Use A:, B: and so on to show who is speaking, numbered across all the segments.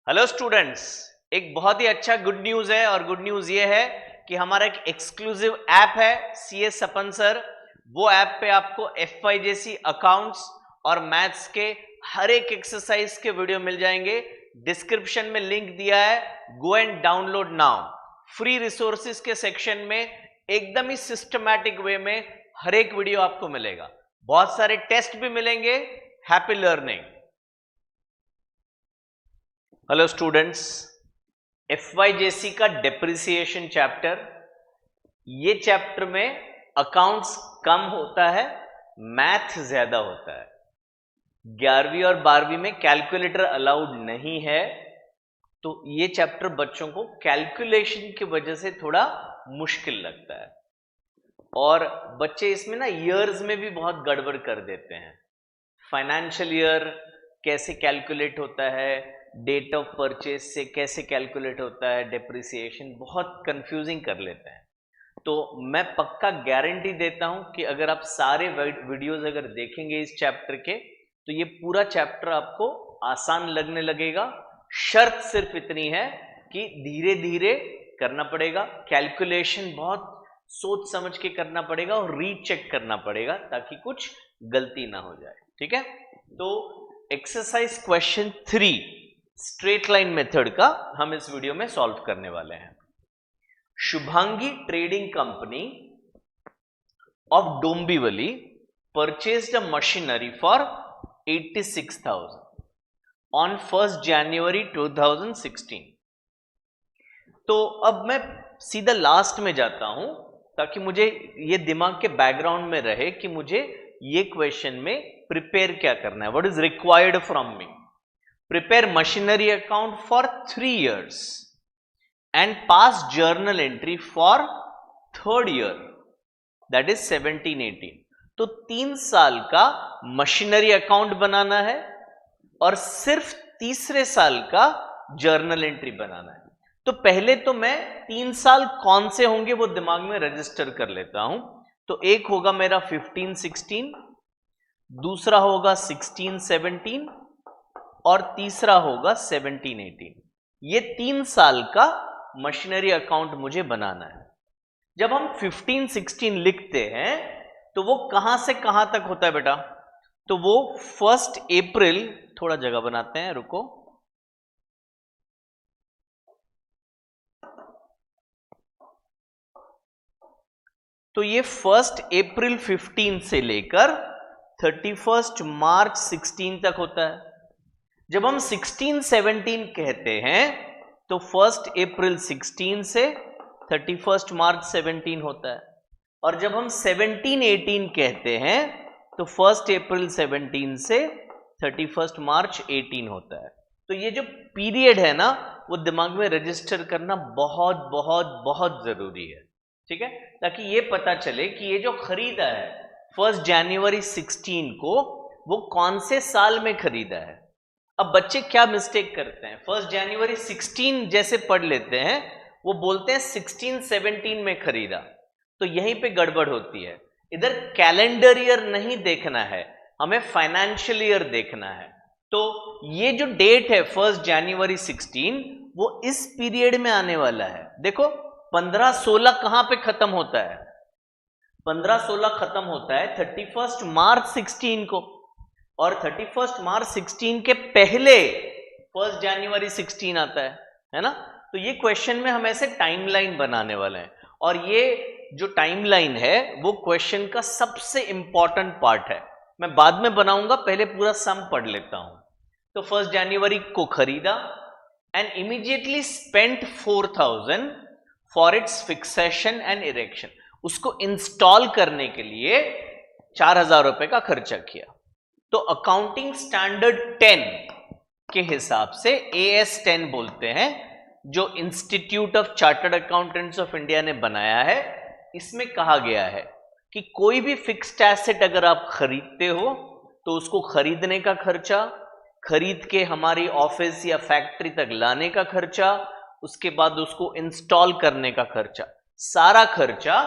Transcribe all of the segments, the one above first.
A: Hello students, एक बहुत ही अच्छा गुड न्यूज है और गुड न्यूज ये है कि हमारा एक एक्सक्लूसिव ऐप है CS सपन सर। वो ऐप पे आपको FYJC अकाउंट्स और मैथ्स के हर एक एक्सरसाइज के वीडियो मिल जाएंगे। डिस्क्रिप्शन में लिंक दिया है, go and download now. Free resources के सेक्शन में एकदम ही सिस्टमैटिक वे में हर एक वीडियो आपको मिलेगा। बहुत सारे टेस्ट भी मिलेंगे। Happy learning. Hello students, FYJC का डेप्रिसिएशन चैप्टर, ये चैप्टर में अकाउंट्स कम होता है, मैथ ज्यादा होता है। 11वीं और 12वीं में कैलकुलेटर अलाउड नहीं है, तो ये चैप्टर बच्चों को कैलकुलेशन की वजह से थोड़ा मुश्किल लगता है और बच्चे इसमें ना ईयर्स में भी बहुत गड़बड़ कर देते हैं। फाइनेंशियल ईयर कैसे कैलकुलेट होता है, डेट ऑफ परचेज से कैसे कैलकुलेट होता है, डेप्रिसिएशन बहुत कंफ्यूजिंग कर लेते हैं। तो मैं पक्का गारंटी देता हूं कि अगर आप सारे वीडियोस अगर देखेंगे इस चैप्टर के, तो ये पूरा चैप्टर आपको आसान लगने लगेगा। शर्त सिर्फ इतनी है कि धीरे धीरे करना पड़ेगा, कैलकुलेशन बहुत सोच समझ के करना पड़ेगा और रीचेक करना पड़ेगा ताकि कुछ गलती ना हो जाए। ठीक है, तो exercise question 3 straight line method का हम इस वीडियो में सॉल्व करने वाले हैं। Shubhangi trading company of Dombivli purchased a machinery for 86,000 on 1st January 2016। तो अब मैं सीधा लास्ट में जाता हूं ताकि मुझे ये दिमाग के बैकग्राउंड में रहे कि मुझे ये क्वेश्चन में प्रिपेयर क्या करना है। What is required from me? Prepare machinery account for 3 years and pass journal entry for 3rd year, that is 17-18। तो 3 साल का मशीनरी अकाउंट बनाना है और सिर्फ तीसरे साल का जर्नल एंट्री बनाना है। तो पहले तो मैं 3 साल कौन से होंगे वो दिमाग में रजिस्टर कर लेता हूं। तो एक होगा मेरा 15-16, दूसरा होगा 16-17 और तीसरा होगा 17-18। ये 3 साल का मशीनरी अकाउंट मुझे बनाना है। जब हम 15-16 लिखते हैं तो वो कहां से कहां तक होता है बेटा? तो वो 1st April, थोड़ा जगह बनाते हैं, रुको। तो ये 1st April 15 से लेकर 31st March 16 तक होता है। जब हम 16-17 कहते हैं तो 1st April 16 से 31st March 17 होता है, और जब हम 17-18 कहते हैं तो 1st April 17 से 31st March 18 होता है। तो ये जो पीरियड है ना, वो दिमाग में रजिस्टर करना बहुत बहुत बहुत जरूरी है। ठीक है, ताकि ये पता चले कि ये जो खरीदा है 1st January 16 को, वो कौन से साल में खरीदा है। अब बच्चे क्या मिस्टेक करते हैं, 1st January 16 जैसे पढ़ लेते हैं, वो बोलते हैं 16-17 में खरीदा, तो यहीं पे गड़बड़ होती है। इधर कैलेंडर ईयर नहीं देखना है, हमें फाइनेंशियल ईयर देखना है। तो ये जो डेट है 1st January 16, वो इस पीरियड में आने वाला है। देखो 15-16 कहां पे खत्म होता है? 15-16 खत्म होता है 31st March 16 को, और 31st March 16 के पहले 1st January 16 आता है ना। तो ये क्वेश्चन में हम ऐसे टाइमलाइन बनाने वाले हैं, और ये जो टाइमलाइन है वो क्वेश्चन का सबसे इंपॉर्टेंट पार्ट है। मैं बाद में बनाऊंगा, पहले पूरा सम पढ़ लेता हूं। तो 1st January को खरीदा and immediately spent 4,000 for its fixation and erection. उसको इंस्टॉल करने के लिए 4,000 रुपए का खर्चा किया। तो अकाउंटिंग स्टैंडर्ड 10 के हिसाब से, AS 10 बोलते हैं, जो institute of chartered accountants of India ने बनाया है, इसमें कहा गया है कि कोई भी फिक्स्ड एसेट अगर आप खरीदते हो तो उसको खरीदने का खर्चा, खरीद के हमारी ऑफिस या फैक्ट्री तक लाने का खर्चा, उसके बाद उसको इंस्टॉल करने का खर्चा, सारा खर्चा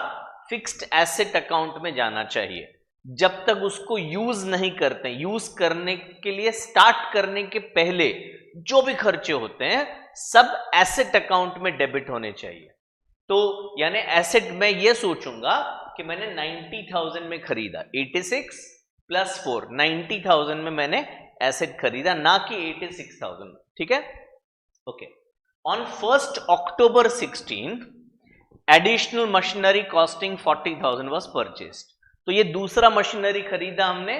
A: फिक्स्ड एसेट अकाउंट में जाना चाहिए। जब तक उसको यूज नहीं करते, यूज करने के लिए स्टार्ट करने के पहले जो भी खर्चे होते हैं सब एसेट अकाउंट में डेबिट होने चाहिए। तो यानी एसेट में ये सोचूंगा कि मैंने 90,000 में खरीदा, 86 प्लस 4 90,000 में मैंने एसेट खरीदा, ना कि 86,000। ठीक है, okay. On 1 October 16 additional machinery costing 40,000 was purchased. तो ये दूसरा मशीनरी खरीदा हमने,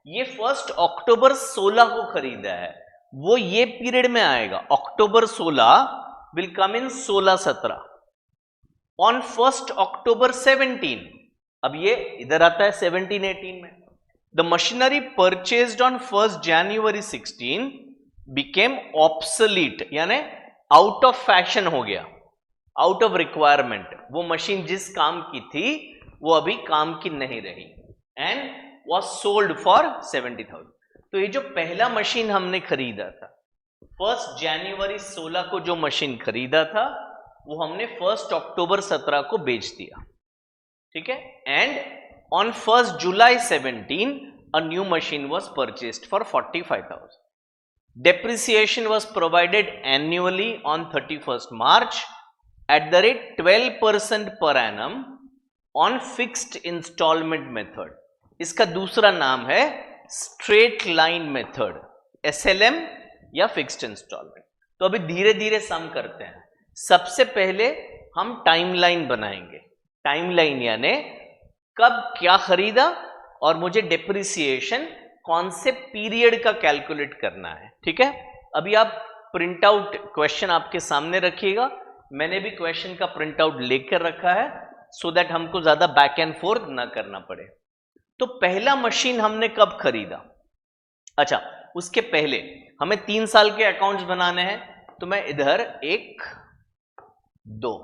A: ये 1 October 16 को खरीदा है, वो ये पीरियड में आएगा। अक्टूबर 16 will come in 16-17। On 1 October 17, अब ये इधर आता है 17-18 में। The machinery purchased on 1 January 16 became obsolete, यानी आउट ऑफ फैशन हो गया, आउट ऑफ रिक्वायरमेंट। वो मशीन जिस काम की थी वो अभी काम की नहीं रही, एंड वॉज सोल्ड फॉर 70,000। तो ये जो पहला मशीन हमने खरीदा था 1 January 16 को, जो मशीन खरीदा था वो हमने 1 October 17 को बेच दिया। ठीक है, and on 1 July 17 a new machine was purchased for 45,000। Depreciation was provided annually on 31st March at the rate 12% per annum on fixed installment method। इसका दूसरा नाम है स्ट्रेट लाइन मेथड, SLM या फिक्स्ड इंस्टॉलमेंट। तो अभी धीरे धीरे सम करते हैं। सबसे पहले हम टाइमलाइन बनाएंगे। टाइमलाइन यानी कब क्या खरीदा और मुझे डिप्रिसिएशन कौन से पीरियड का कैलकुलेट करना है। ठीक है, अभी आप प्रिंट आउट क्वेश्चन आपके सामने रखिएगा, मैंने भी क्वेश्चन का प्रिंट आउट लेकर रखा है सो दैट हमको ज्यादा बैक एंड फोर्थ ना करना पड़े। तो पहला मशीन हमने कब खरीदा? अच्छा, उसके पहले हमें 3 साल के अकाउंट्स बनाने हैं, तो मैं इधर 1 2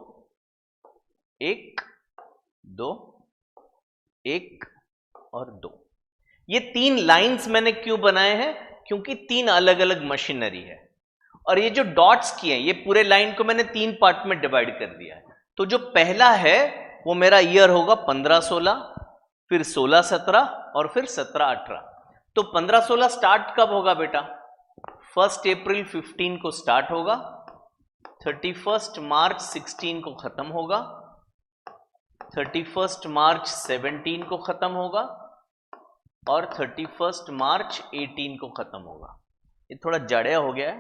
A: 1 2 1 और 2, ये 3 लाइंस मैंने क्यों बनाए हैं? क्योंकि 3 अलग अलग मशीनरी है, और ये जो डॉट्स किए हैं ये पूरे लाइन को मैंने 3 पार्ट में डिवाइड कर दिया है। तो जो पहला है वो मेरा ईयर होगा 15-16, फिर 16-17 और फिर 17-18। तो 15-16 स्टार्ट कब होगा बेटा? 1 April 15 को स्टार्ट होगा, 31 March 16 को खत्म होगा, 31 March 17 को खत्म होगा और 31 March 18 को खत्म होगा। ये थोड़ा जड़िया हो गया है,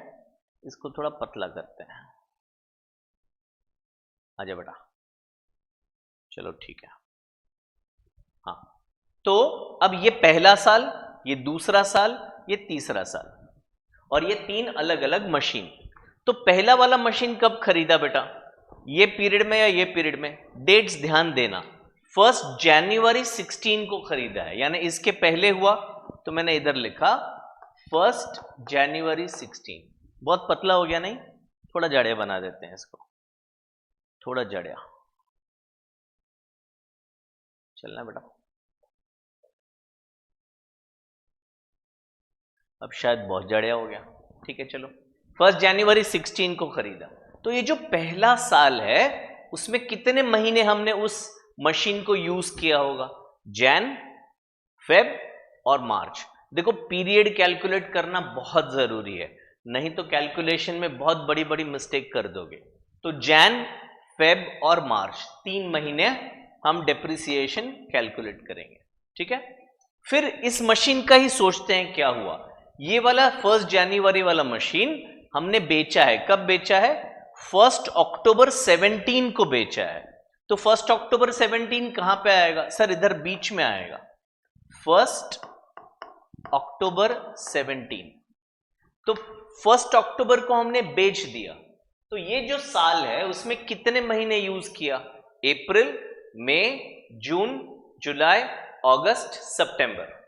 A: इसको थोड़ा पतला करते हैं। आजा बेटा, चलो ठीक है। हाँ, तो अब ये पहला साल, ये दूसरा साल, ये तीसरा साल, और ये 3 अलग अलग मशीन। तो पहला वाला मशीन कब खरीदा बेटा? ये पीरियड में या ये पीरियड में? डेट्स ध्यान देना, 1 January 16 को खरीदा है, यानी इसके पहले हुआ तो मैंने इधर लिखा 1 January 16। बहुत पतला हो गया नहीं? थोड़ा जड़िया बना देते हैं इसको, थोड़ा जड़िया चलना बेटा। अब शायद बहुत जड़िया हो गया। ठीक है, चलो 1 January 16 को खरीदा। तो ये जो पहला साल है उसमें कितने महीने हमने उस मशीन को यूज किया होगा? जैन, फेब और मार्च। देखो, पीरियड कैलकुलेट करना बहुत जरूरी है, नहीं तो कैलकुलेशन में बहुत बड़ी बड़ी मिस्टेक कर दोगे। तो जैन, फेब और मार्च 3 महीने हम डेप्रिसिएशन कैलकुलेट करेंगे। ठीक है, फिर इस मशीन का ही सोचते हैं क्या हुआ। ये वाला 1 January वाला मशीन हमने बेचा है। कब बेचा है? 1 October 17 को बेचा है। तो 1 October 17 कहां पे आएगा? सर इधर बीच में आएगा, 1 October 17। तो 1 October को हमने बेच दिया। तो ये जो साल है उसमें कितने महीने यूज किया? अप्रैल, मई, जून, जुलाई, अगस्त, सितंबर।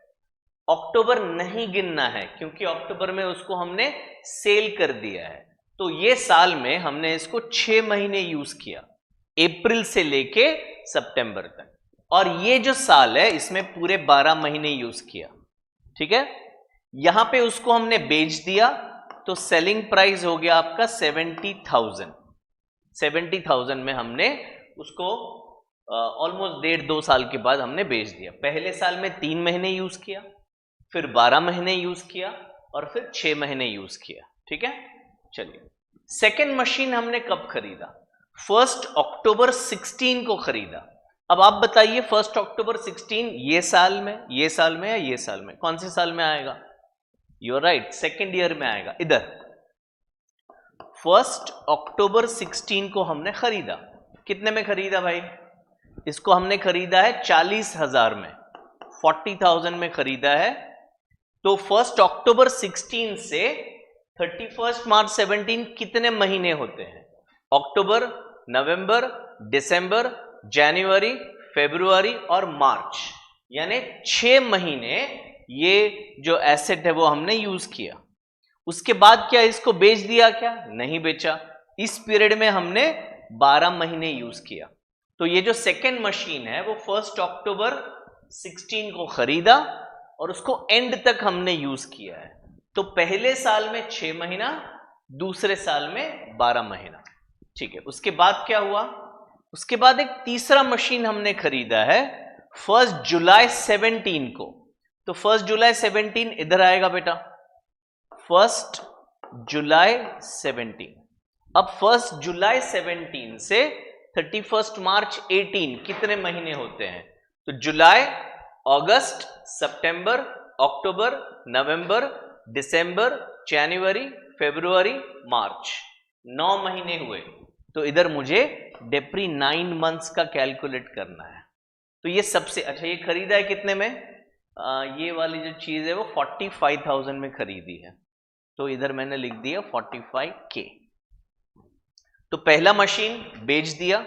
A: अक्टूबर नहीं गिनना है क्योंकि अक्टूबर में उसको हमने सेल कर दिया है। तो ये साल में हमने इसको 6 महीने यूज किया, अप्रैल से लेके सितंबर तक। और ये जो साल है इसमें पूरे 12 महीने यूज किया। ठीक है, यहां पे उसको हमने बेच दिया तो सेलिंग प्राइस हो गया आपका 70,000। 70,000 में हमने उसको ऑलमोस्ट 1.5-2 साल के बाद हमने बेच दिया। पहले साल में 3 महीने यूज किया, फिर 12 महीने यूज किया और फिर 6 महीने यूज किया। ठीक है, चलिए, सेकेंड मशीन हमने कब खरीदा? 1 अक्टूबर 16 को खरीदा। अब आप बताइए 1 अक्टूबर 16 ये साल में या ये साल में? कौन से साल में आएगा? You are right, second year में आएगा। इधर 1 अक्टूबर 16 को हमने खरीदा। कितने में खरीदा भाई? इसको हमने खरीदा है 40,000 में, 40,000 में खरीदा है। तो 1 अक्टूबर 16 से 31 मार्च 17 कितने महीने होते हैं? अक्टूबर, नवंबर, दिसंबर, जनवरी, फरवरी और मार्च, यानी 6 महीने ये जो एसेट है वो हमने यूज किया। उसके बाद क्या इसको बेच दिया? क्या नहीं बेचा। इस पीरियड में हमने 12 महीने यूज किया। तो ये जो सेकेंड मशीन है वो 1 अक्टूबर 16 को खरीदा और उसको एंड तक हमने यूज किया है। तो पहले साल में 6 महीना, दूसरे साल में 12 महीना। ठीक है, उसके बाद क्या हुआ? उसके बाद एक तीसरा मशीन हमने खरीदा है 1 जुलाई 17 को। तो 1 जुलाई 17 इधर आएगा बेटा, 1 जुलाई 17। अब 1 जुलाई 17 से 31 मार्च 18 कितने महीने होते हैं? तो जुलाई, अगस्त, सितंबर, अक्टूबर, नवंबर, दिसंबर, जनवरी, फरवरी, मार्च, 9 महीने हुए। तो इधर मुझे डेप्री 9 मंथ्स का कैलकुलेट करना है। तो ये सबसे अच्छा, ये खरीदा है कितने में? ये वाली जो चीज है वो 45,000 में खरीदी है। तो इधर मैंने लिख दिया 45K। तो पहला मशीन बेच दिया,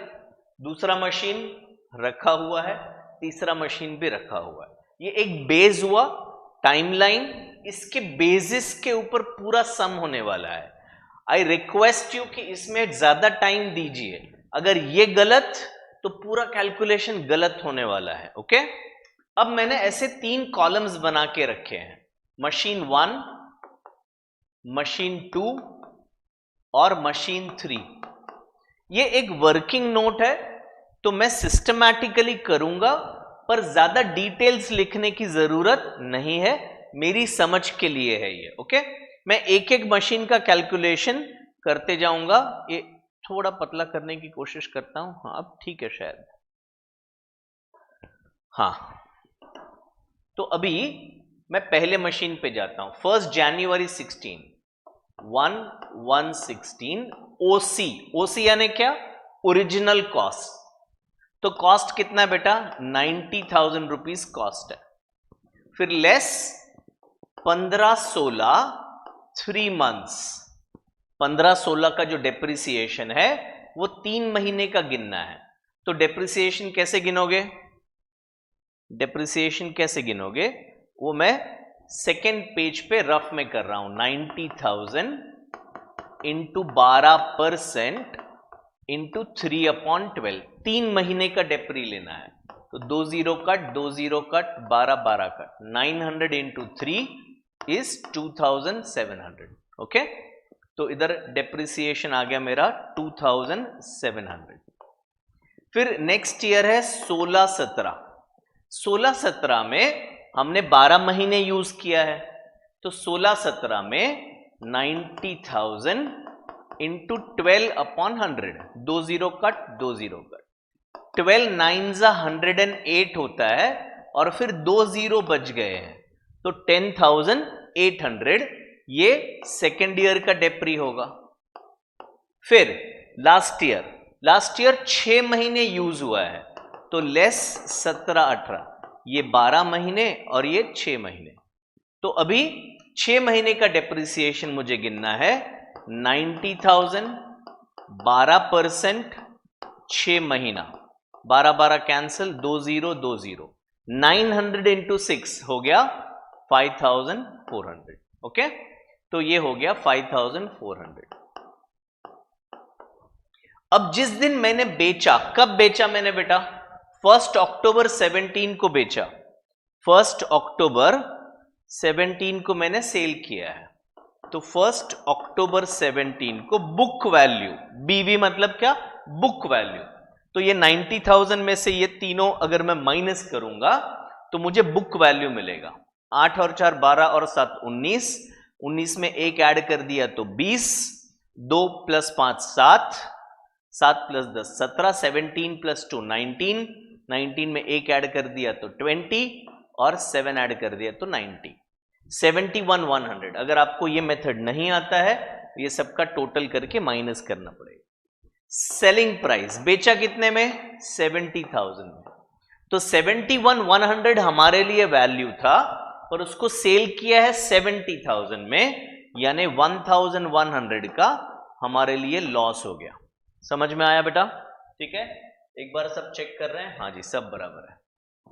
A: दूसरा मशीन रखा हुआ है, तीसरा मशीन भी रखा हुआ है। ये एक बेस हुआ, टाइमलाइन, इसके बेसिस के ऊपर पूरा सम होने वाला है। आई रिक्वेस्ट यू कि इसमें ज्यादा टाइम दीजिए। अगर ये गलत तो पूरा कैलकुलेशन गलत होने वाला है। ओके, अब मैंने ऐसे 3 कॉलम्स बना के रखे हैं, मशीन 1, मशीन 2 और मशीन 3। ये एक वर्किंग नोट है, तो मैं सिस्टमैटिकली करूंगा, पर ज्यादा डिटेल्स लिखने की जरूरत नहीं है, मेरी समझ के लिए है ये। ओके, मैं एक एक मशीन का कैलकुलेशन करते जाऊंगा। ये थोड़ा पतला करने की कोशिश करता हूं। हाँ, अब ठीक है शायद। हाँ, तो अभी मैं पहले मशीन पे जाता हूं। 1 जनवरी 16, 1/1/16 ओसी। ओसी यानी क्या? Original cost. तो कॉस्ट कितना है बेटा? 90,000 रुपीज कॉस्ट है। फिर लेस 15/16 3 मंथ्स। 15/16 का जो डेप्रिसिएशन है वो 3 महीने का गिनना है। तो डेप्रिसिएशन कैसे गिनोगे? डेप्रिसिएशन कैसे गिनोगे वो मैं सेकेंड पेज पे रफ में कर रहा हूं। 90,000 इंटू 12% इंटू 3/12, 3 महीने का डेप्री लेना है। तो 2 0 cut, 2 0 cut, 12 12 cut, 900 into 3 is 2700। Okay, तो इधर डेप्रिसिएशन आ गया मेरा 2700। फिर नेक्स्ट ईयर है 16-17। 16-17 में हमने 12 महीने यूज किया है। तो 16-17 में 90,000 इंटू 12/100, 2 0 कट, 2 0 कट, 12 9s 108 होता है और फिर 2 0 बच गए हैं। तो 10,800 ये सेकेंड ईयर का डेप्री होगा। फिर लास्ट ईयर 6 महीने यूज हुआ है, तो लेस 17-18, ये 12 महीने और ये 6 महीने। तो अभी 6 महीने का डेप्रिसिएशन मुझे गिनना है। 90,000, 12%, 6 महीना, 12 12 कैंसिल, 2 0 2 0, 900 इंटू 6 हो गया 5,400। ओके, तो ये हो गया 5,400। अब जिस दिन मैंने बेचा, कब बेचा मैंने बेटा? 1 अक्टूबर 17 को बेचा। 1 अक्टूबर 17 को मैंने सेल किया है। तो 1 अक्टूबर 17 को बुक वैल्यू, बीवी मतलब क्या? Book value. तो ये 90,000 में से ये तीनों अगर मैं माइनस करूंगा तो मुझे बुक वैल्यू मिलेगा। 8 और 4 12 और 7 19, 19 में 1 ऐड कर दिया तो 20, 2 + 5 7, 7 + 10 17, 17 + 2 19, 19 में 1 ऐड कर दिया तो 20 और 7 ऐड कर दिया तो 90, 71,100। अगर आपको ये मेथड नहीं आता है ये सबका टोटल करके माइनस करना पड़ेगा। सेलिंग प्राइस बेचा कितने में? 70,000 में। तो 71,100 हमारे लिए वैल्यू था और उसको सेल किया है 70,000 में, यानी 1,100 का हमारे लिए लॉस हो गया। समझ में आया बेटा? ठीक है, एक बार सब चेक कर रहे हैं? हाँ जी, सब बराबर है।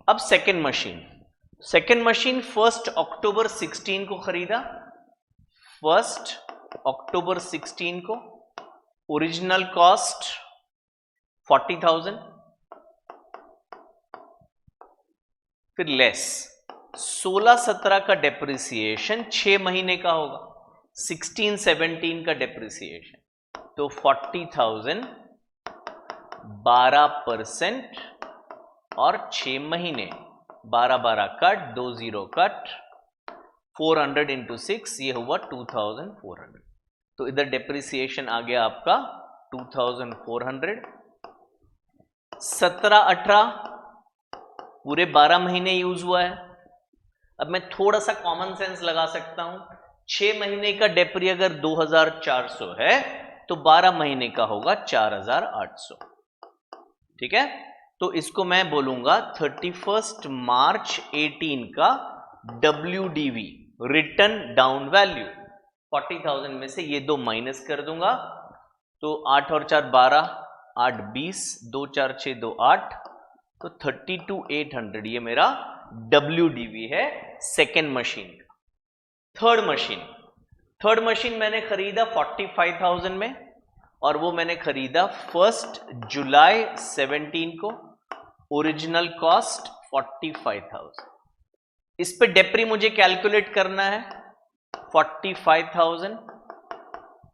A: अब सेकेंड मशीन 1 अक्टूबर 16 को खरीदा, 1 अक्टूबर 16 को। ओरिजिनल कॉस्ट 40,000, फिर लेस 16-17 का डेप्रिसिएशन 6 महीने का होगा, 16-17 का डेप्रिसिएशन, तो 40,000 12% और 6 महीने 12 कट 2 0 कट 400 × 6, ये हुआ 2,400। तो इधर डेप्रिसिएशन आ गया आपका 2,400। 17-18 पूरे 12 महीने यूज हुआ है। अब मैं थोड़ा सा कॉमन सेंस लगा सकता हूं, 6 महीने का डेप्री अगर 2,400 है तो 12 महीने का होगा 4,800। ठीक है, तो इसको मैं बोलूंगा 31 मार्च 18 का WDV, रिटर्न डाउन वैल्यू। 40,000 में से ये 2 माइनस कर दूंगा तो 8 और 4 12, 8 20, 2 4 6 2 8, तो 32,800 ये मेरा WDV है सेकेंड मशीन का। थर्ड मशीन मैंने खरीदा 45,000 में और वो मैंने खरीदा 1 जुलाई 17 को। Original cost 45,000। इस पे डेप्री मुझे कैलकुलेट करना है। 45,000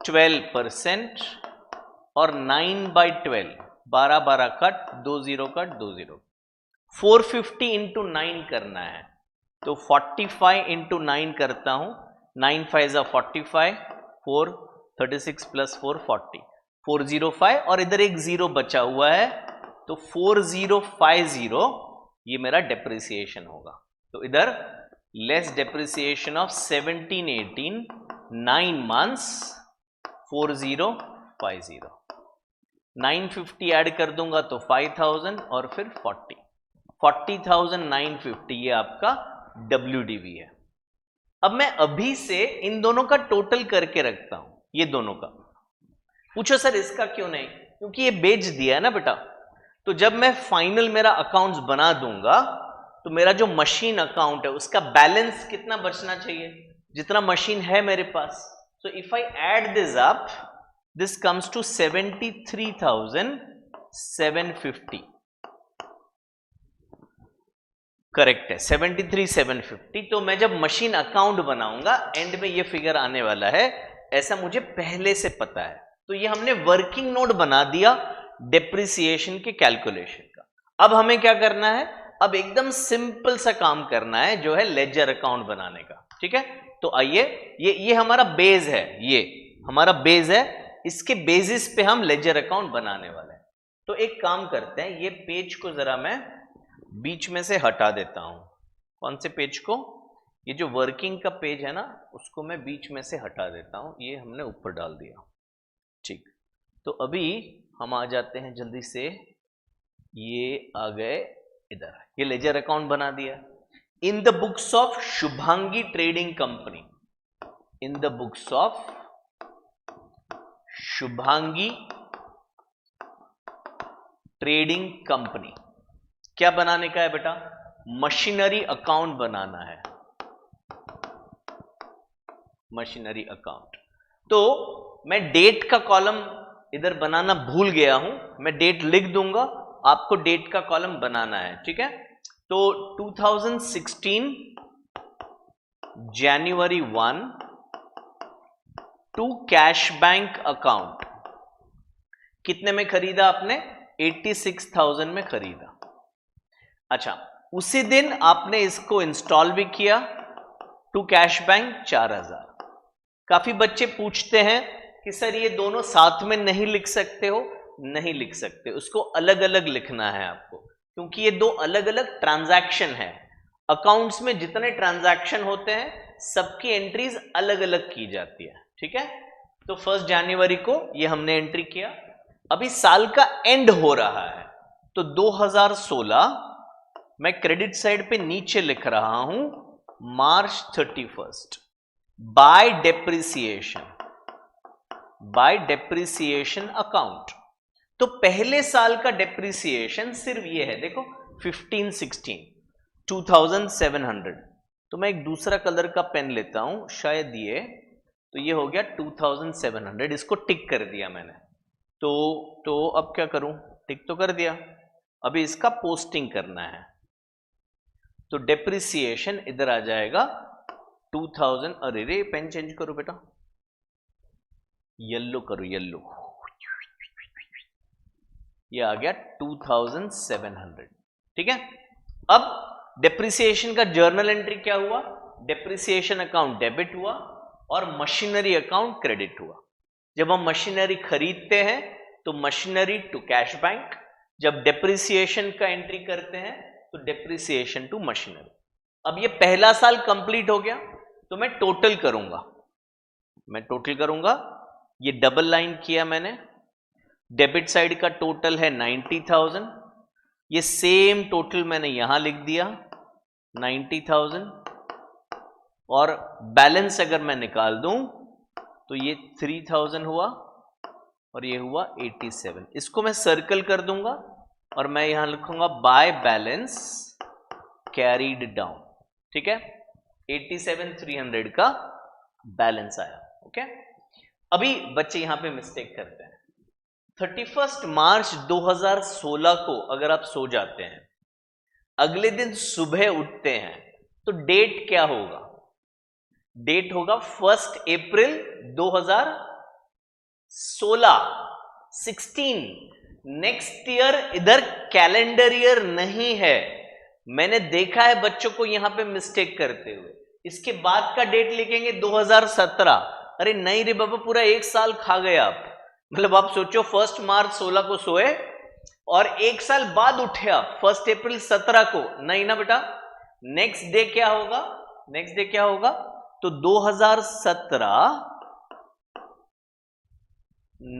A: 12% और 9/12, 12 कट 2 0 कट 2 0, 450 × 9 करना है। तो 45 × 9 करता हूं, 9 5 45, 4 36 + 4 40, 405 और इधर एक 0 बचा हुआ है तो 4050 ये मेरा डेप्रिसिएशन होगा। तो इधर less depreciation of 17-18 9 months 4050, 950 add कर दूंगा तो 5,000 और फिर 40,950 ये आपका WDV है। अब मैं अभी से इन दोनों का टोटल करके रखता हूं, ये दोनों का। पूछो सर इसका क्यों नहीं? क्योंकि ये बेच दिया है ना बेटा, तो जब मैं फाइनल मेरा अकाउंट्स बना दूंगा तो मेरा जो मशीन अकाउंट है उसका बैलेंस कितना बचना चाहिए, जितना मशीन है मेरे पास। So if I add this up, this comes to 73,750। Correct है, 73,750। तो मैं जब मशीन अकाउंट बनाऊंगा एंड में ये फिगर आने वाला है, ऐसा मुझे पहले से पता है। तो ये हमने वर्किंग नोट बना दिया डेप्रिसिएशन के कैलकुलेशन का। अब हमें क्या करना है? अब एकदम सिंपल सा काम करना है जो है लेजर अकाउंट बनाने का। ठीक है, तो आइए, ये हमारा बेस है, ये हमारा बेस है, इसके बेसिस पे हम लेजर अकाउंट बनाने वाले हैं। तो एक काम करते हैं, ये पेज को जरा मैं बीच में से हटा देता हूं। कौन से पेज को? ये जो वर्किंग का पेज है ना, उसको मैं बीच में से हटा देता हूं, ये हमने ऊपर डाल दिया। ठीक, तो अभी हम आ जाते हैं जल्दी से, ये आ गए इधर, ये लेजर अकाउंट बना दिया। In the books of Shubhangi trading company, in the books of Shubhangi trading company क्या बनाने का है बेटा? मशीनरी अकाउंट बनाना है, मशीनरी अकाउंट। तो मैं डेट का कॉलम इधर बनाना भूल गया हूं, मैं डेट लिख दूंगा, आपको डेट का कॉलम बनाना है। ठीक है, तो 2016 January 1 to cash bank account. कितने में खरीदा आपने? 86,000 में खरीदा। अच्छा, उसी दिन आपने इसको इंस्टॉल भी किया टू कैश बैंक 4,000। काफी बच्चे पूछते हैं कि सर ये दोनों साथ में नहीं लिख सकते हो, नहीं लिख सकते, उसको अलग अलग लिखना है आपको, क्योंकि ये दो अलग अलग ट्रांजैक्शन है। अकाउंट्स में जितने ट्रांजैक्शन होते हैं सबकी एंट्रीज अलग अलग की जाती है, ठीक है। तो 1 जनवरी को ये हमने एंट्री किया, अभी साल का एंड हो रहा है, तो 2016 मैं क्रेडिट साइड पे नीचे लिख रहा हूं मार्च 31 बाय डेप्रिसिएशन अकाउंट। तो पहले साल का डेप्रिसिएशन सिर्फ ये है, देखो 15-16 2700। तो मैं एक दूसरा कलर का पेन लेता हूं, शायद ये, तो ये हो गया 2700, इसको टिक कर दिया मैंने। तो अब क्या करूं, टिक तो कर दिया, अभी इसका पोस्टिंग करना है। तो डेप्रिसिएशन इधर आ जाएगा 2000, अरे रे पेन चेंज करो बेटा, येलो करो, येलो, ये आ गया 2700, ठीक है। अब डेप्रिसिएशन का जर्नल एंट्री क्या हुआ, डेप्रिसिएशन अकाउंट डेबिट हुआ और मशीनरी अकाउंट क्रेडिट हुआ। जब हम मशीनरी खरीदते हैं तो मशीनरी टू कैश बैंक, जब डेप्रिसिएशन का एंट्री करते हैं तो डेप्रिसिएशन टू मशीनरी। अब ये पहला साल कंप्लीट हो गया, तो मैं टोटल करूंगा, ये डबल लाइन किया मैंने, डेबिट साइड का टोटल है 90,000, ये सेम टोटल मैंने यहां लिख दिया 90,000, और बैलेंस अगर मैं निकाल दूं तो ये 3000 हुआ और ये हुआ 87। इसको मैं सर्कल कर दूंगा और मैं यहां लिखूंगा बाय बैलेंस कैरीड डाउन, ठीक है। 87,300 का बैलेंस आया, ओके। अभी बच्चे यहां पे मिस्टेक करते हैं। 31 मार्च 2016 को अगर आप सो जाते हैं, अगले दिन सुबह उठते हैं, तो डेट क्या होगा, डेट होगा 1 अप्रैल 2016। नेक्स्ट ईयर इधर कैलेंडर ईयर नहीं है, मैंने देखा है बच्चों को यहां पे मिस्टेक करते हुए। इसके बाद का डेट लिखेंगे 2017, अरे नहीं रे बाबा, पूरा एक साल खा गए आप। मतलब आप सोचो 1 मार्च 16 को सोए और एक साल बाद उठे आप 1 अप्रैल 17 को, नहीं ना बेटा। नेक्स्ट डे क्या होगा, तो 2017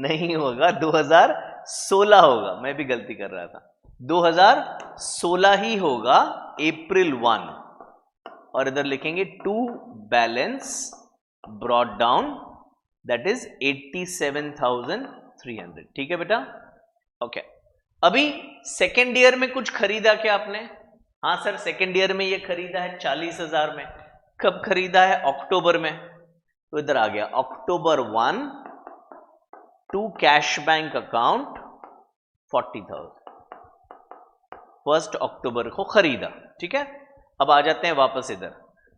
A: नहीं होगा, 2016 होगा, मैं भी गलती कर रहा था, 2016 ही होगा, अप्रैल 1, और इधर लिखेंगे to balance brought down, that is 87,300, ठीक है बेटा, ओके। अभी सेकेंड ईयर में कुछ खरीदा क्या आपने, हाँ सर सेकेंड ईयर में ये खरीदा है 40,000 में। कब खरीदा है, अक्टूबर में, तो इधर आ गया अक्टूबर 1 टू कैश बैंक अकाउंट 40,000, 1 अक्टूबर को खरीदा, ठीक है। अब आ जाते हैं वापस इधर,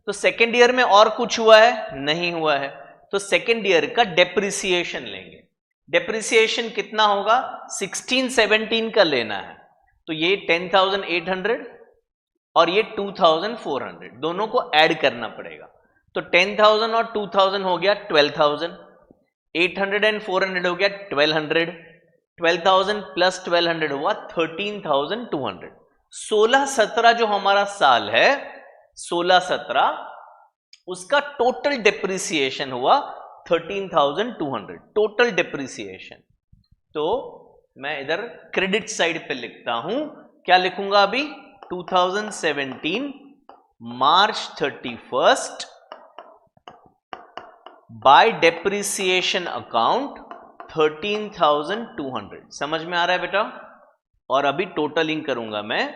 A: तो सेकेंड ईयर में और कुछ हुआ है, नहीं हुआ है, तो सेकेंड ईयर का डेप्रिसिएशन लेंगे। डेप्रिसिएशन कितना होगा, 16-17 का लेना है, तो ये 10,800 और ये 2,400, दोनों को ऐड करना पड़ेगा। तो 10,000 और 2,000 हो गया 12,000, 800 एंड 400 हो गया 1200, 12,000 प्लस 1200 हुआ 13,200। 16-17 जो हमारा साल है, 16-17 उसका टोटल डेप्रिसिएशन हुआ 13,200, टोटल डेप्रिसिएशन। तो मैं इधर क्रेडिट साइड पे लिखता हूं, क्या लिखूंगा अभी, 2017 मार्च 31 बाय डेप्रिसिएशन अकाउंट 13,200। समझ में आ रहा है बेटा। और अभी टोटलिंग करूंगा मैं,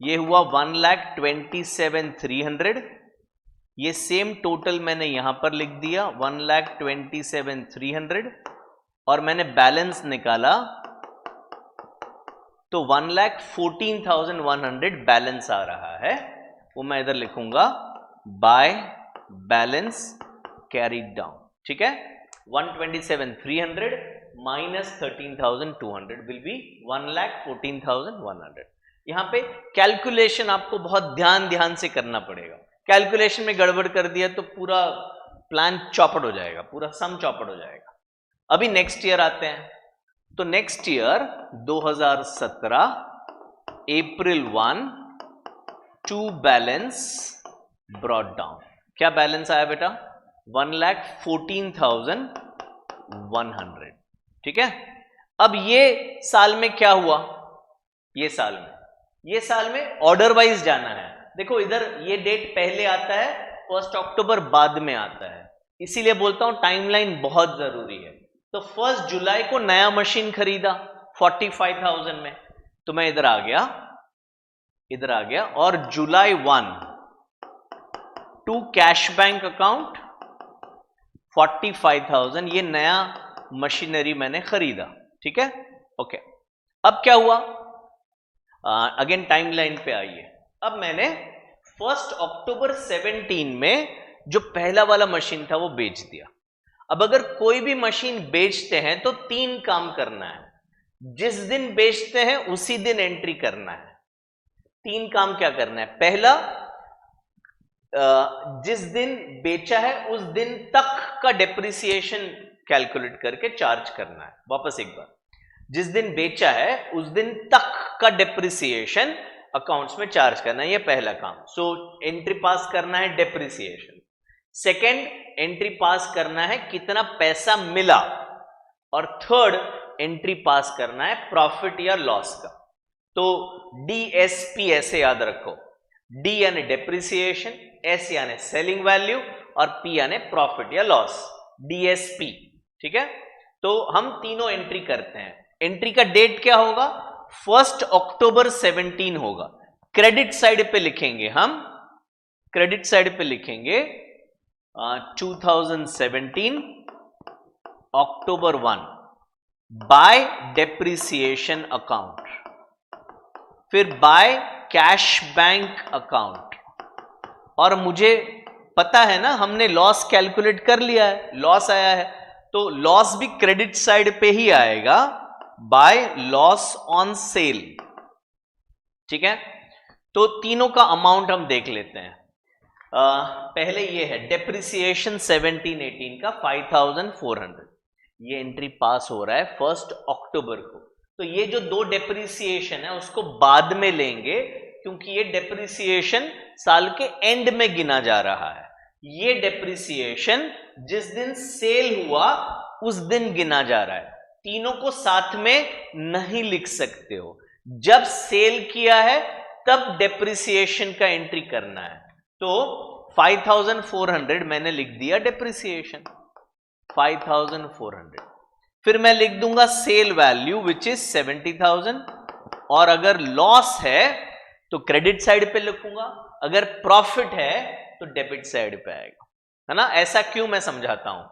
A: ये हुआ 1,27,300, ये सेम टोटल मैंने यहां पर लिख दिया 1,27,300, और मैंने बैलेंस निकाला तो 1,14,100 बैलेंस आ रहा है, वो मैं इधर लिखूंगा बाय बैलेंस कैरीड डाउन, ठीक है। 1,27,300 माइनस 13,200 विल बी 1,14,100। यहां पे कैलकुलेशन आपको बहुत ध्यान से करना पड़ेगा, कैलकुलेशन में गड़बड़ कर दिया तो पूरा प्लान चौपट हो जाएगा, पूरा सम चौपट हो जाएगा। अभी नेक्स्ट ईयर आते हैं, तो next year 2017 April 1 to balance brought down. क्या बैलेंस आया बेटा? 1,14,100। ठीक है। अब ये साल में क्या हुआ? ये साल में ऑर्डर वाइज जाना है। देखो इधर ये डेट पहले आता है, 1 अक्टूबर बाद में आता है, इसीलिए बोलता हूं टाइमलाइन बहुत जरूरी है। तो 1 जुलाई को नया मशीन खरीदा 45,000 में, तो मैं इधर आ गया और जुलाई 1 टू कैश बैंक अकाउंट 45,000, ये नया मशीनरी मैंने खरीदा। ठीक है, ओके। अब क्या हुआ? अगेन टाइमलाइन पे आइए। अब मैंने 1 अक्टूबर 17 में जो पहला वाला मशीन था वो बेच दिया। अब अगर कोई भी मशीन बेचते हैं तो 3 काम करना है। जिस दिन बेचते हैं उसी दिन एंट्री करना है। 3 काम क्या करना है? पहला, जिस दिन बेचा है उस दिन तक का डेप्रिसिएशन कैलकुलेट करके चार्ज करना है। वापस एक बार, जिस दिन बेचा है उस दिन तक का डेप्रिसिएशन अकाउंट्स में चार्ज करना है, ये पहला काम। सो एंट्री पास करना है डेप्रिसिएशन। सेकेंड, एंट्री पास करना है कितना पैसा मिला, और थर्ड, एंट्री पास करना है प्रॉफिट या लॉस का। तो DSP ऐसे याद रखो, D यानी डेप्रिसिएशन, S यानी सेलिंग वैल्यू और P यानी प्रॉफिट या लॉस, DSP। ठीक है, तो हम तीनों एंट्री करते हैं। एंट्री का डेट क्या होगा? 1 अक्टूबर 17 होगा। क्रेडिट साइड पे लिखेंगे हम, क्रेडिट साइड पे लिखेंगे 2017 अक्टूबर 1 बाय डेप्रिसिएशन अकाउंट, फिर बाय कैश बैंक अकाउंट। और मुझे पता है ना, हमने लॉस कैलकुलेट कर लिया है, लॉस आया है, तो लॉस भी क्रेडिट साइड पे ही आएगा, बाय लॉस ऑन सेल। ठीक है, तो तीनों का अमाउंट हम देख लेते हैं। पहले ये है डेप्रिसिएशन 17-18 का 5,400, ये एंट्री पास हो रहा है 1 अक्टूबर को। तो ये जो 2 डेप्रिसिएशन है उसको बाद में लेंगे, क्योंकि ये डेप्रिसिएशन साल के एंड में गिना जा रहा है। ये डेप्रिसिएशन जिस दिन सेल हुआ उस दिन गिना जा रहा है। तीनों को साथ में नहीं लिख सकते हो। जब सेल किया है तब डेप्रिसिएशन का एंट्री करना है। तो 5,400 मैंने लिख दिया डेप्रिसिएशन 5,400। फिर मैं लिख दूंगा सेल वैल्यू विच इज 70,000, और अगर लॉस है तो क्रेडिट साइड पे लिखूंगा, अगर प्रॉफिट है तो डेबिट साइड पे आएगा, है ना। ऐसा क्यों, मैं समझाता हूं।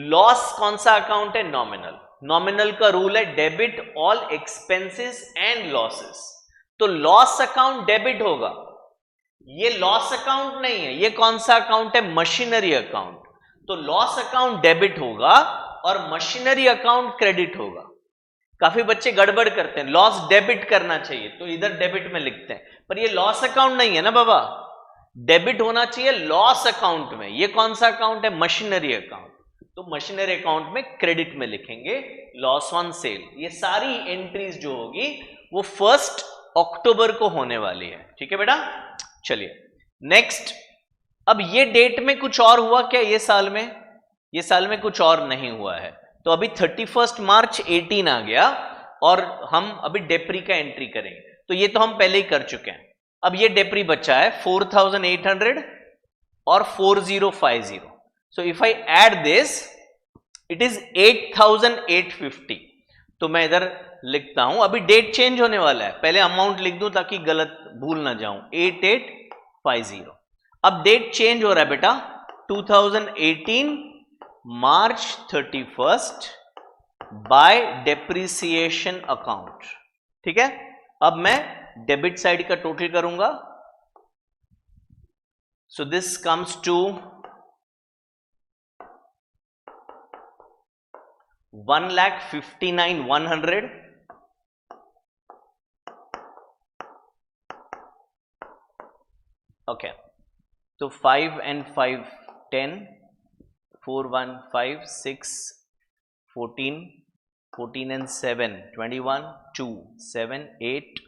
A: लॉस कौन सा अकाउंट है? नॉमिनल। नॉमिनल का रूल है debit all expenses and losses. तो लॉस अकाउंट डेबिट होगा, ये लॉस अकाउंट नहीं है। ये कौन सा अकाउंट है? Machinery account. तो लॉस अकाउंट डेबिट होगा और मशीनरी अकाउंट क्रेडिट होगा। काफी बच्चे गड़बड़ करते हैं, लॉस डेबिट करना चाहिए तो इधर डेबिट में लिखते हैं, पर ये लॉस अकाउंट नहीं है ना बाबा, डेबिट होना चाहिए लॉस अकाउंट में। ये कौन सा अकाउंट है? Machinery account. तो मशीनरी अकाउंट में क्रेडिट में लिखेंगे लॉस ऑन सेल। ये सारी एंट्रीज जो होगी वो 1 अक्टूबर को होने वाली है। ठीक है बेटा, चलिए नेक्स्ट। अब ये डेट में कुछ और हुआ क्या? ये साल में कुछ और नहीं हुआ है। तो अभी 31 मार्च 18 आ गया और हम अभी डेप्री का एंट्री करेंगे। तो ये तो हम पहले ही कर चुके हैं। अब ये डेप्री बचा है 4,800 और 4,050। सो if I add this it is 8,850। तो मैं इधर लिखता हूं, अभी डेट चेंज होने वाला है, पहले अमाउंट लिख दूं ताकि गलत भूल ना जाऊं। 8,850। अब डेट चेंज हो रहा है बेटा, 2018 मार्च 31 बाय डेप्रिसिएशन अकाउंट। ठीक है, अब मैं डेबिट साइड का टोटल करूंगा। So this comes to 1,59,100। Okay, तो 5 and 5 10, 4 1 5 6 14, 14 and 7, 21, 2, 7, 8,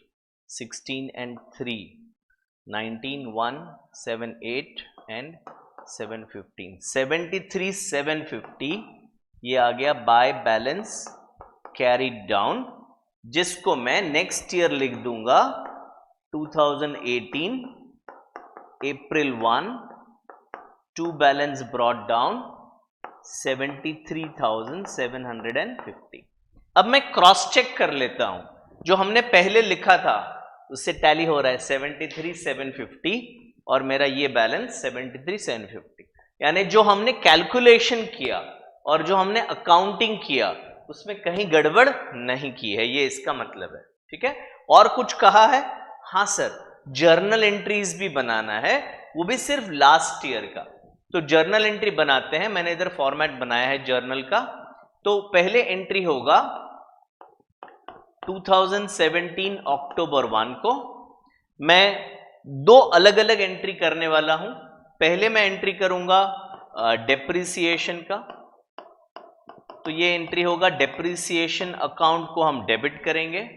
A: 16 and 3, 19, 1, 7, 8 and 7, 15, 73, 750 ये आ गया बाय बैलेंस कैरीड डाउन, जिसको मैं नेक्स्ट ईयर लिख दूंगा 2018 अप्रैल 1 टू बैलेंस ब्रॉट डाउन 73,750। अब मैं क्रॉस चेक कर लेता हूं, जो हमने पहले लिखा था उससे टैली हो रहा है 73,750 और मेरा ये बैलेंस 73,750, यानी जो हमने कैलकुलेशन किया और जो हमने अकाउंटिंग किया उसमें कहीं गड़बड़ नहीं की है, ये इसका मतलब है। ठीक है, और कुछ कहा है? हाँ सर, जर्नल एंट्रीज भी बनाना है, वो भी सिर्फ लास्ट ईयर का। तो जर्नल एंट्री बनाते हैं, मैंने इधर फॉर्मेट बनाया है जर्नल का। तो पहले एंट्री होगा 2017 अक्टूबर 1 को। मैं दो अलग अलग एंट्री करने वाला हूं। पहले मैं एंट्री करूंगा डेप्रिसिएशन का, तो ये एंट्री होगा डेप्रिसिएशन अकाउंट को हम डेबिट करेंगे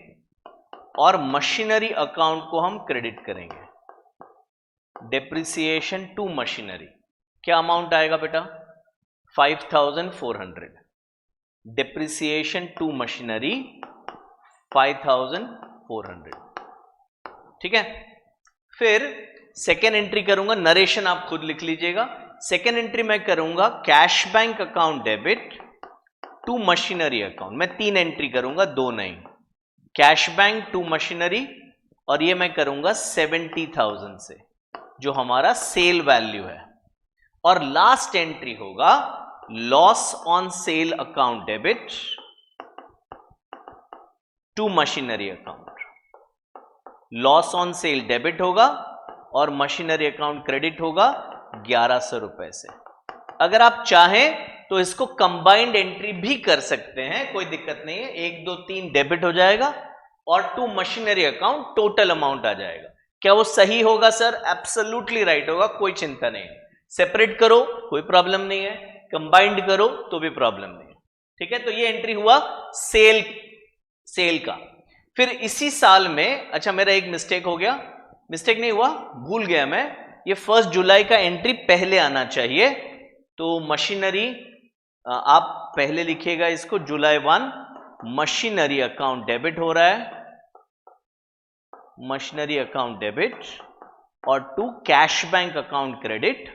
A: और मशीनरी अकाउंट को हम क्रेडिट करेंगे। डेप्रिसिएशन टू मशीनरी क्या अमाउंट आएगा बेटा? 5,400। Depreciation to machinery 5,400। ठीक है, फिर सेकेंड एंट्री करूंगा, नरेशन आप खुद लिख लीजिएगा। सेकेंड एंट्री मैं करूंगा cash bank account debit to machinery account. मैं 3 एंट्री करूंगा, 2 नहीं। कैश बैंक टू मशीनरी, और ये मैं करूंगा 70,000 से, जो हमारा सेल वैल्यू है। और लास्ट एंट्री होगा loss on sale account debit to machinery account. Loss on sale debit होगा और मशीनरी अकाउंट क्रेडिट होगा 1100 रुपए से। अगर आप चाहें तो इसको कंबाइंड एंट्री भी कर सकते हैं, कोई दिक्कत नहीं है। 1, 2, 3 डेबिट हो जाएगा और to machinery account total amount आ जाएगा। क्या वो सही होगा सर? एब्सोल्युटली राइट होगा, कोई चिंता नहीं। सेपरेट करो कोई प्रॉब्लम नहीं है, कंबाइंड करो तो भी प्रॉब्लम नहीं है। ठीक है, तो ये एंट्री हुआ सेल का। फिर इसी साल में, अच्छा मेरा एक मिस्टेक हो गया, मिस्टेक नहीं हुआ, भूल गया मैं, ये 1 जुलाई का एंट्री पहले आना चाहिए। तो मशीनरी आप पहले लिखिएगा इसको, जुलाई 1 मशीनरी अकाउंट डेबिट हो रहा है, मशीनरी अकाउंट डेबिट, और to cash bank account credit.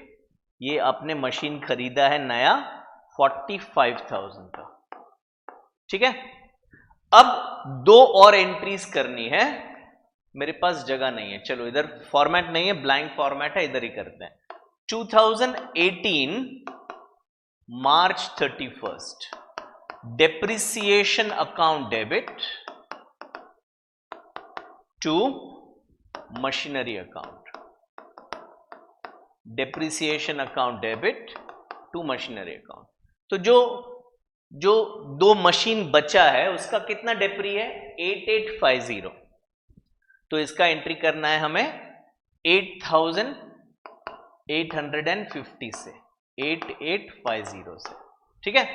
A: ये आपने मशीन खरीदा है नया 45,000 का। ठीक है, अब 2 और एंट्रीज करनी है, मेरे पास जगह नहीं है। चलो इधर फॉर्मेट नहीं है, ब्लैंक फॉर्मेट है, इधर ही करते हैं। 2018 March 31 depreciation account debit to machinery account. Depreciation account debit to machinery account. तो जो 2 मशीन बचा है उसका कितना डेप्री है? 8850। तो इसका एंट्री करना है हमें 8,850 से, 8850 से। ठीक है,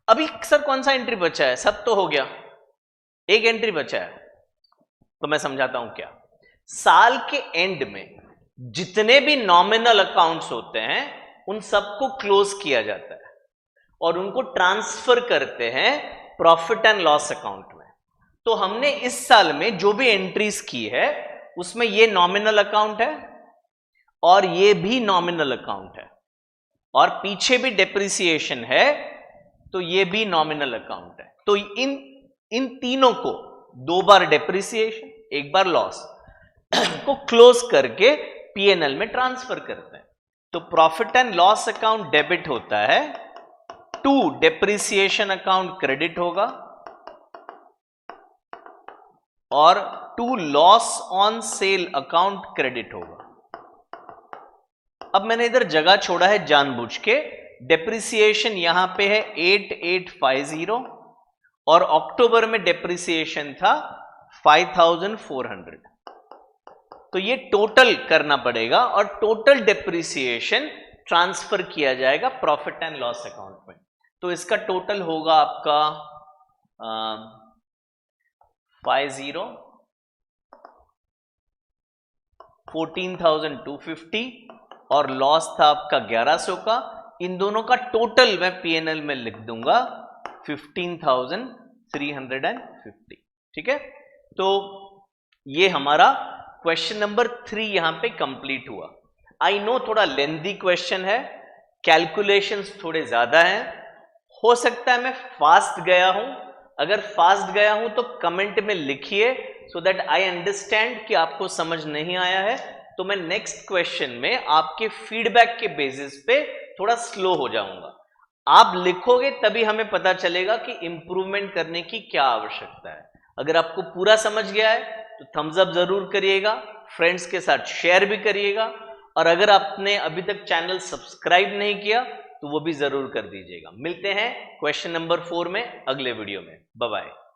A: अभी सर कौन सा एंट्री बचा है? सब तो हो गया, एक एंट्री बचा है, तो मैं समझाता हूं क्या। साल के एंड में जितने भी नॉमिनल अकाउंट्स होते हैं उन सबको क्लोज किया जाता है और उनको ट्रांसफर करते हैं प्रॉफिट एंड लॉस अकाउंट में। तो हमने इस साल में जो भी एंट्रीज की है उसमें ये नॉमिनल अकाउंट है और ये भी नॉमिनल अकाउंट है और पीछे भी डेप्रिसिएशन है, तो ये भी नॉमिनल अकाउंट है। तो इन तीनों को 2 बार डेप्रिसिएशन 1 बार लॉस को क्लोज करके पीएनएल में ट्रांसफर करते हैं। तो profit and loss account debit होता है, टू डेप्रिसिएशन अकाउंट क्रेडिट होगा और to loss on sale account credit होगा। अब मैंने इधर जगह छोड़ा है जानबूझ के। डेप्रिसिएशन यहां पे है 8850 और अक्टूबर में डेप्रिसिएशन था 5400। तो ये टोटल करना पड़ेगा और टोटल डेप्रिसिएशन ट्रांसफर किया जाएगा प्रॉफिट एंड लॉस अकाउंट में। तो इसका टोटल होगा आपका 14,250 और लॉस था आपका 1100 का। इन दोनों का टोटल मैं पीएनएल में लिख दूंगा 15,350। ठीक है, तो ये हमारा क्वेश्चन नंबर 3 यहां पे कंप्लीट हुआ। आई नो थोड़ा लेंथी क्वेश्चन है, कैलकुलेशंस थोड़े ज्यादा हैं, हो सकता है मैं फास्ट गया हूं। अगर फास्ट गया हूं तो कमेंट में लिखिए सो दैट आई अंडरस्टैंड कि आपको समझ नहीं आया है, तो मैं नेक्स्ट क्वेश्चन में आपके फीडबैक के बेसिस पे थोड़ा स्लो हो जाऊंगा। आप लिखोगे तभी हमें पता चलेगा कि इंप्रूवमेंट करने की क्या आवश्यकता है। अगर आपको पूरा समझ गया है तो थम्स अप जरूर करिएगा, फ्रेंड्स के साथ शेयर भी करिएगा, और अगर आपने अभी तक चैनल सब्सक्राइब नहीं किया तो वो भी जरूर कर दीजिएगा। मिलते हैं क्वेश्चन नंबर 4 में अगले वीडियो में। Bye bye.